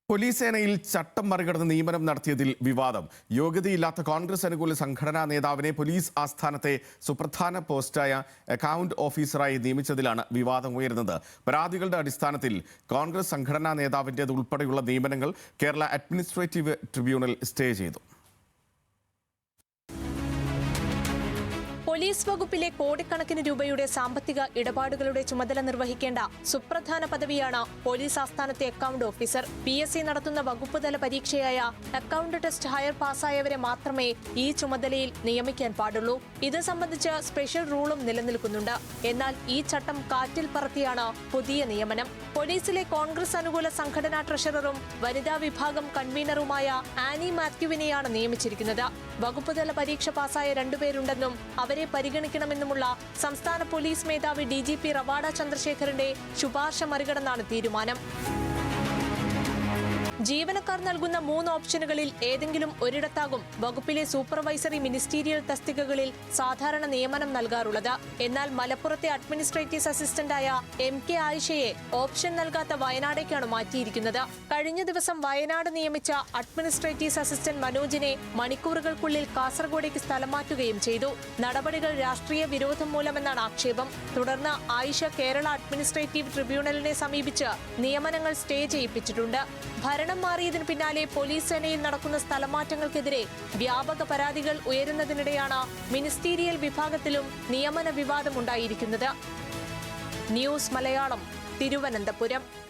Police സേനയിൽ ചട്ടം മറികടന്ന് നിയമനം നടത്തിയതിൽ വിവാദം. യോഗ്യതയില്ലാത്ത കോൺഗ്രസ് അനുകൂല സംഘടനാ നേതാവിനെ പോലീസ് ആസ്ഥാനത്തെ സുപ്രധാന പോസ്റ്റായ അക്കൗണ്ട് ഓഫീസറായി നിയമിച്ചതിലാണ് വിവാദം ഉയരുന്നത്. പരാതികളുടെ അടിസ്ഥാനത്തിൽ കോൺഗ്രസ് സംഘടനാ നേതാവിൻ്റേത് ഉൾപ്പെടെയുള്ള നിയമനങ്ങൾ കേരള അഡ്മിനിസ്ട്രേറ്റീവ് ട്രിബ്യൂണൽ സ്റ്റേ ചെയ്തു. പോലീസ് വകുപ്പിലെ കോടിക്കണക്കിന് രൂപയുടെ സാമ്പത്തിക ഇടപാടുകളുടെ ചുമതല നിർവഹിക്കേണ്ട സുപ്രധാന പദവിയാണ് പോലീസ് ആസ്ഥാനത്തെ അക്കൗണ്ട് ഓഫീസർ. PSC നടത്തുന്ന വകുപ്പ് തല പരീക്ഷയായ അക്കൗണ്ട് ടെസ്റ്റ് ഹയർ പാസ്സായവരെ മാത്രമേ ഈ ചുമതലയിൽ നിയമിക്കാൻ പാടുള്ളൂ. ഇത് സംബന്ധിച്ച് സ്പെഷ്യൽ റൂളും നിലനിൽക്കുന്നുണ്ട്. എന്നാൽ ഈ ചട്ടം കാറ്റിൽ പറത്തിയാണ് പുതിയ നിയമനം. പോലീസിലെ കോൺഗ്രസ് അനുകൂല സംഘടനാ ട്രഷററും വനിതാ വിഭാഗം കൺവീനറുമായ ആനി മാത്യുവിനെയാണ് നിയമിച്ചിരിക്കുന്നത്. വകുപ്പ് തല പരീക്ഷ പാസ്സായ രണ്ടുപേരുണ്ടെന്നും അവരെ പരിഗണിക്കണമെന്നുമുള്ള സംസ്ഥാന പോലീസ് മേധാവി DGP റവാഡ ചന്ദ്രശേഖറിന്റെ ശുപാർശ മറികടന്നാണ് തീരുമാനം. ജീവനക്കാർ നൽകുന്ന 3 ഓപ്ഷനുകളിൽ ഏതെങ്കിലും ഒരിടത്താകും വകുപ്പിലെ സൂപ്പർവൈസറി മിനിസ്റ്റീരിയൽ തസ്തികകളിൽ സാധാരണ നിയമനം നൽകാറുള്ളത്. എന്നാൽ മലപ്പുറത്തെ അഡ്മിനിസ്ട്രേറ്റീവ് അസിസ്റ്റന്റായ MK ആയിഷയെ ഓപ്ഷൻ നൽകാത്ത വയനാടേക്കാണ് മാറ്റിയിരിക്കുന്നത്. കഴിഞ്ഞ ദിവസം വയനാട് നിയമിച്ച അഡ്മിനിസ്ട്രേറ്റീവ് അസിസ്റ്റന്റ് മനോജിനെ മണിക്കൂറുകൾക്കുള്ളിൽ കാസർഗോഡേക്ക് സ്ഥലം മാറ്റുകയും ചെയ്തു. നടപടികൾ രാഷ്ട്രീയ വിരോധം മൂലമെന്നാണ് ആക്ഷേപം. തുടർന്ന് ആയിഷ കേരള അഡ്മിനിസ്ട്രേറ്റീവ് ട്രിബ്യൂണലിനെ സമീപിച്ച് നിയമനങ്ങൾ സ്റ്റേ ചെയ്യിപ്പിച്ചിട്ടുണ്ട്. ഭരണം മാറിയതിനു പിന്നാലെ പോലീസ് സേനയിൽ നടക്കുന്ന സ്ഥലമാറ്റങ്ങൾക്കെതിരെ വ്യാപക പരാതികൾ ഉയരുന്നതിനിടെയാണ് മിനിസ്റ്റീരിയൽ വിഭാഗത്തിലും നിയമന വിവാദമുണ്ടായിരിക്കുന്നത്. ന്യൂസ് മലയാളം, തിരുവനന്തപുരം.